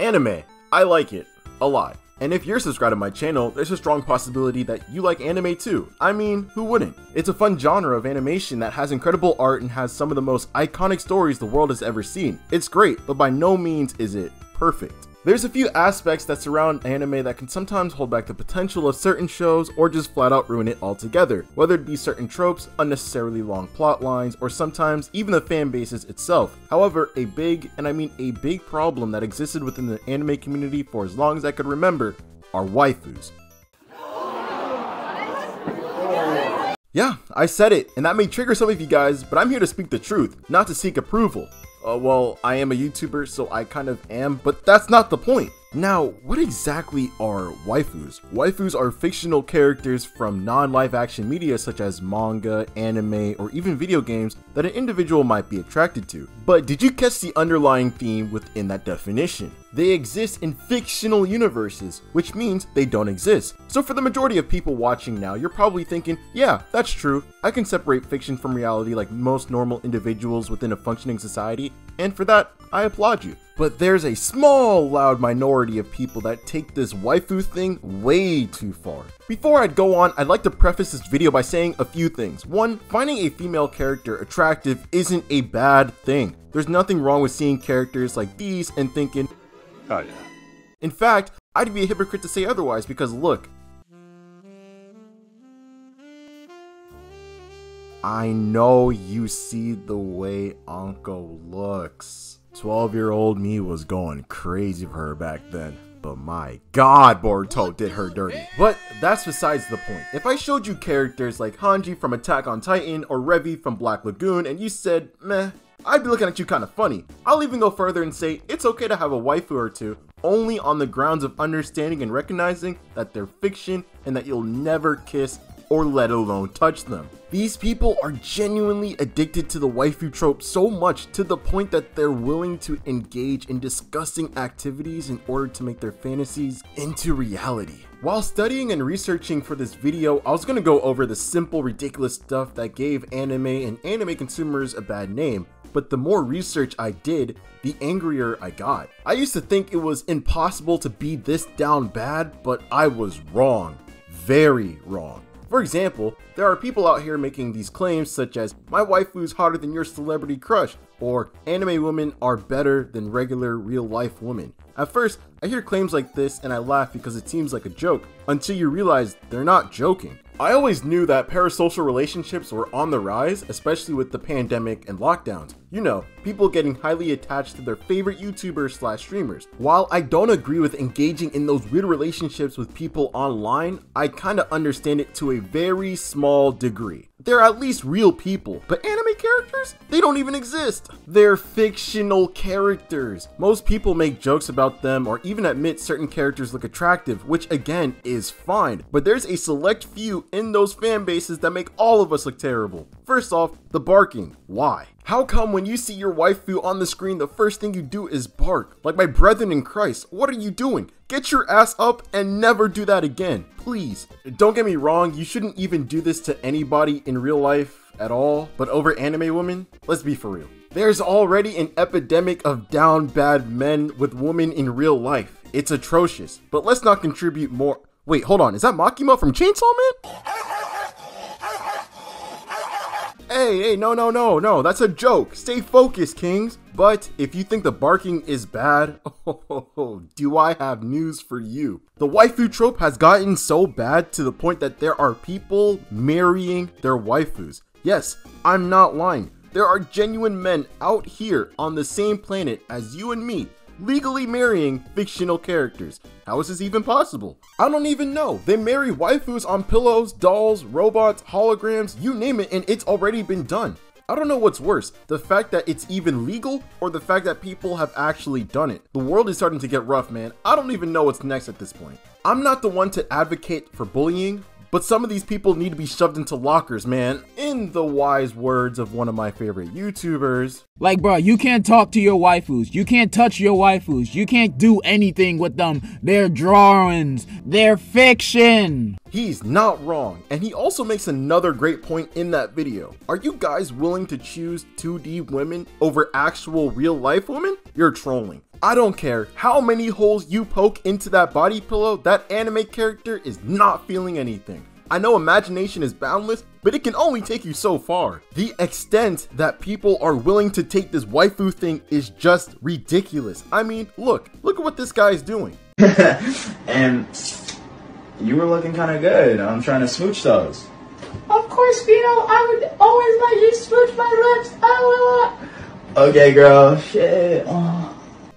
Anime. I like it. A lot. And if you're subscribed to my channel, there's a strong possibility that you like anime too. I mean, who wouldn't? It's a fun genre of animation that has incredible art and has some of the most iconic stories the world has ever seen. It's great, but by no means is it perfect. There's a few aspects that surround anime that can sometimes hold back the potential of certain shows or just flat out ruin it altogether, whether it be certain tropes, unnecessarily long plot lines, or sometimes even the fan bases itself. However, a big, and I mean a big problem that existed within the anime community for as long as I could remember are waifus. Yeah, I said it, and that may trigger some of you guys, but I'm here to speak the truth, not to seek approval. Well, I am a YouTuber, so I kind of am, but that's not the point. Now, what exactly are waifus? Waifus are fictional characters from non-live action media such as manga, anime, or even video games that an individual might be attracted to. But did you catch the underlying theme within that definition? They exist in fictional universes, which means they don't exist. So for the majority of people watching now, you're probably thinking, yeah, that's true. I can separate fiction from reality like most normal individuals within a functioning society, and for that, I applaud you. But there's a small, loud minority of people that take this waifu thing way too far. Before I'd go on, I'd like to preface this video by saying a few things. One, finding a female character attractive isn't a bad thing. There's nothing wrong with seeing characters like these and thinking, oh yeah. In fact, I'd be a hypocrite to say otherwise because look, I know you see the way Anko looks. 12-year-old me was going crazy for her back then, but my god, Boruto did her dirty. But that's besides the point. If I showed you characters like Hanji from Attack on Titan or Revi from Black Lagoon and you said, meh, I'd be looking at you kind of funny. I'll even go further and say it's okay to have a waifu or two, only on the grounds of understanding and recognizing that they're fiction and that you'll never kiss or let alone touch them. These people are genuinely addicted to the waifu trope so much to the point that they're willing to engage in disgusting activities in order to make their fantasies into reality. While studying and researching for this video, I was going to go over the simple, ridiculous stuff that gave anime and anime consumers a bad name, but the more research I did, the angrier I got. I used to think it was impossible to be this down bad, but I was wrong. Very wrong. For example, there are people out here making these claims such as, my waifu's hotter than your celebrity crush, or anime women are better than regular real life women. At first, I hear claims like this and I laugh because it seems like a joke, until you realize they're not joking. I always knew that parasocial relationships were on the rise, especially with the pandemic and lockdowns. You know, people getting highly attached to their favorite YouTubers / streamers. While I don't agree with engaging in those weird relationships with people online, I kinda understand it to a very small degree. They're at least real people, but anime characters? They don't even exist. They're fictional characters. Most people make jokes about them or even admit certain characters look attractive, which again is fine, but there's a select few in those fan bases that make all of us look terrible. First off, the barking. Why? How come when you see your waifu on the screen, the first thing you do is bark? Like my brethren in Christ, what are you doing? Get your ass up and never do that again, please. Don't get me wrong, you shouldn't even do this to anybody in real life at all, but over anime women, let's be for real. There's already an epidemic of down bad men with women in real life. It's atrocious, but let's not contribute more. Wait, hold on, is that Makima from CHAINSAWMAN? Hey, no, that's a joke. Stay focused, kings. But if you think the barking is bad, do I have news for you. The waifu trope has gotten so bad to the point that there are people marrying their waifus. Yes, I'm not lying. There are genuine men out here on the same planet as you and me, legally marrying fictional characters. How is this even possible? I don't even know. They marry waifus on pillows, dolls, robots, holograms, you name it, and it's already been done. I don't know what's worse, the fact that it's even legal or the fact that people have actually done it. The world is starting to get rough, man. I don't even know what's next at this point. I'm not the one to advocate for bullying, but some of these people need to be shoved into lockers, man. In the wise words of one of my favorite YouTubers. Like, bro, you can't talk to your waifus. You can't touch your waifus. You can't do anything with them. They're drawings. They're fiction. He's not wrong, and he also makes another great point in that video. Are you guys willing to choose 2D women over actual real life women? You're trolling. I don't care how many holes you poke into that body pillow, that anime character is not feeling anything. I know imagination is boundless, but it can only take you so far. The extent that people are willing to take this waifu thing is just ridiculous. I mean, look at what this guy is doing. And you were looking kind of good. I'm trying to smooch those. Of course, Vito, I would always let you smooch my lips. Okay, girl. Shit. Oh.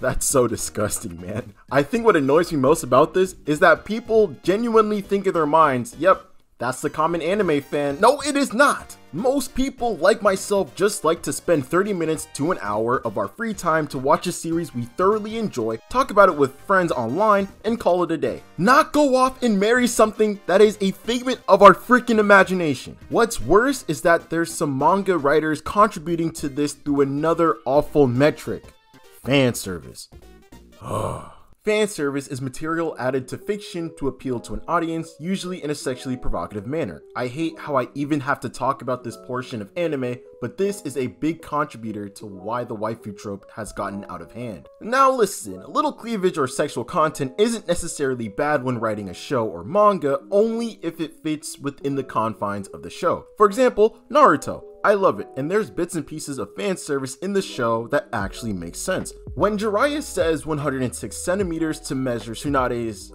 That's so disgusting, man. I think what annoys me most about this is that people genuinely think in their minds, yep, that's the common anime fan. No, it is not. Most people, like myself, just like to spend 30 minutes to an hour of our free time to watch a series we thoroughly enjoy, talk about it with friends online, and call it a day. Not go off and marry something that is a figment of our freaking imagination. What's worse is that there's some manga writers contributing to this through another awful metric: fan service. Fan service is material added to fiction to appeal to an audience, usually in a sexually provocative manner. I hate how I even have to talk about this portion of anime, but this is a big contributor to why the waifu trope has gotten out of hand. Now listen, a little cleavage or sexual content isn't necessarily bad when writing a show or manga, only if it fits within the confines of the show. For example, Naruto. I love it, and there's bits and pieces of fan service in the show that actually makes sense. When Jiraiya says 106 centimeters to measure Tsunade's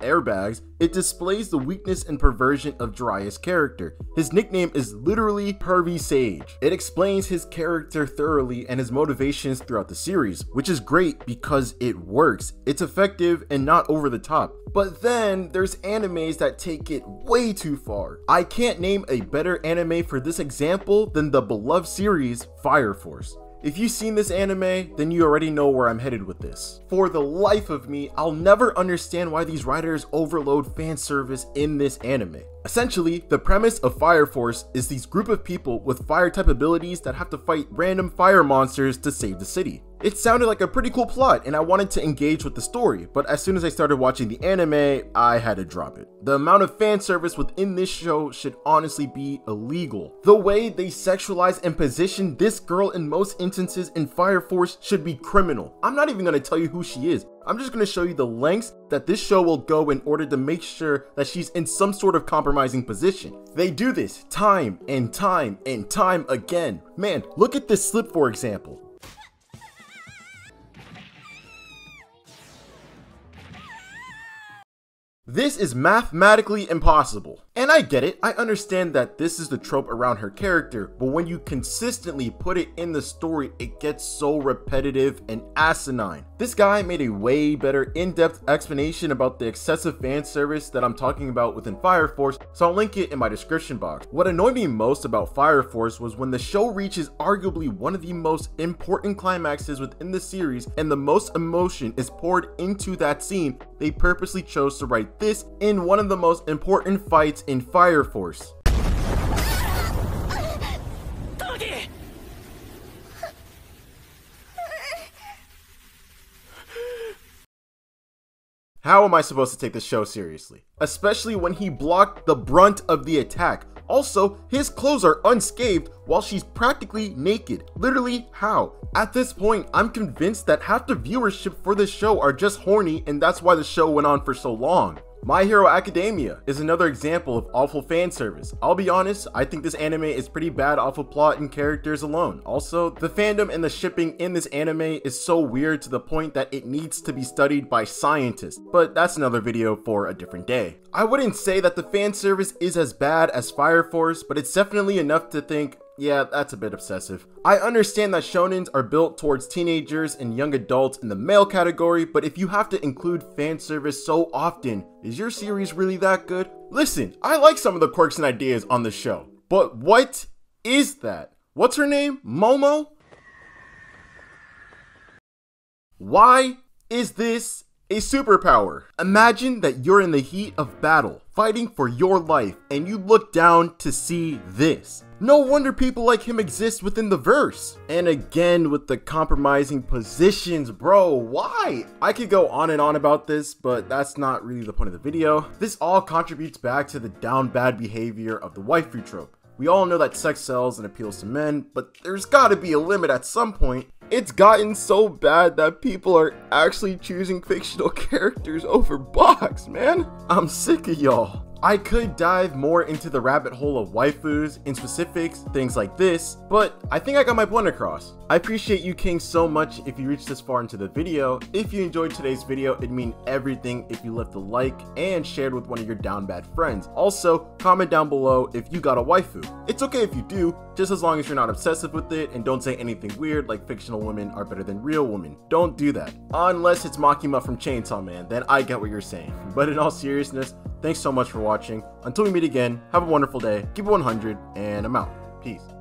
airbags, it displays the weakness and perversion of Jiraiya's character. His nickname is literally Pervy Sage. It explains his character thoroughly and his motivations throughout the series, which is great because it works. It's effective and not over the top. But then there's animes that take it way too far. I can't name a better anime for this example than the beloved series Fire Force. If you've seen this anime, then you already know where I'm headed with this. For the life of me, I'll never understand why these writers overload fan service in this anime. Essentially, the premise of Fire Force is these group of people with fire type abilities that have to fight random fire monsters to save the city. It sounded like a pretty cool plot and I wanted to engage with the story, but as soon as I started watching the anime, I had to drop it. The amount of fan service within this show should honestly be illegal. The way they sexualize and position this girl in most instances in Fire Force should be criminal. I'm not even going to tell you who she is. I'm just going to show you the lengths that this show will go in order to make sure that she's in some sort of compromising position. They do this time and time and time again. Man, look at this slip for example. This is mathematically impossible. And I get it, I understand that this is the trope around her character, but when you consistently put it in the story, it gets so repetitive and asinine. This guy made a way better in-depth explanation about the excessive fan service that I'm talking about within Fire Force, so I'll link it in my description box. What annoyed me most about Fire Force was when the show reaches arguably one of the most important climaxes within the series and the most emotion is poured into that scene, they purposely chose to write this in one of the most important fights in Fire Force. How am I supposed to take this show seriously? Especially when he blocked the brunt of the attack. Also, his clothes are unscathed while she's practically naked. Literally, how? At this point, I'm convinced that half the viewership for this show are just horny and that's why the show went on for so long. My Hero Academia is another example of awful fan service. I'll be honest, I think this anime is pretty bad off of plot and characters alone. Also, the fandom and the shipping in this anime is so weird to the point that it needs to be studied by scientists, but that's another video for a different day. I wouldn't say that the fan service is as bad as Fire Force, but it's definitely enough to think, yeah, that's a bit obsessive. I understand that shonens are built towards teenagers and young adults in the male category, but if you have to include fan service so often, is your series really that good? Listen, I like some of the quirks and ideas on the show, but what is that? What's her name? Momo? Why is this a superpower? Imagine that you're in the heat of battle, fighting for your life, and you look down to see this. No wonder people like him exist within the verse. And again with the compromising positions, bro, why? I could go on and on about this, but that's not really the point of the video. This all contributes back to the down bad behavior of the waifu trope. We all know that sex sells and appeals to men, but there's gotta be a limit at some point. It's gotten so bad that people are actually choosing fictional characters over box, man. I'm sick of y'all. I could dive more into the rabbit hole of waifus in specifics, things like this, but I think I got my point across. I appreciate you kings so much if you reached this far into the video. If you enjoyed today's video, it'd mean everything if you left a like and shared with one of your down bad friends. Also, comment down below if you got a waifu. It's okay if you do, just as long as you're not obsessive with it and don't say anything weird like fictional women are better than real women. Don't do that. Unless it's Makima from Chainsaw Man, then I get what you're saying. But in all seriousness, thanks so much for watching. Until we meet again, have a wonderful day, keep it 100, and I'm out. Peace.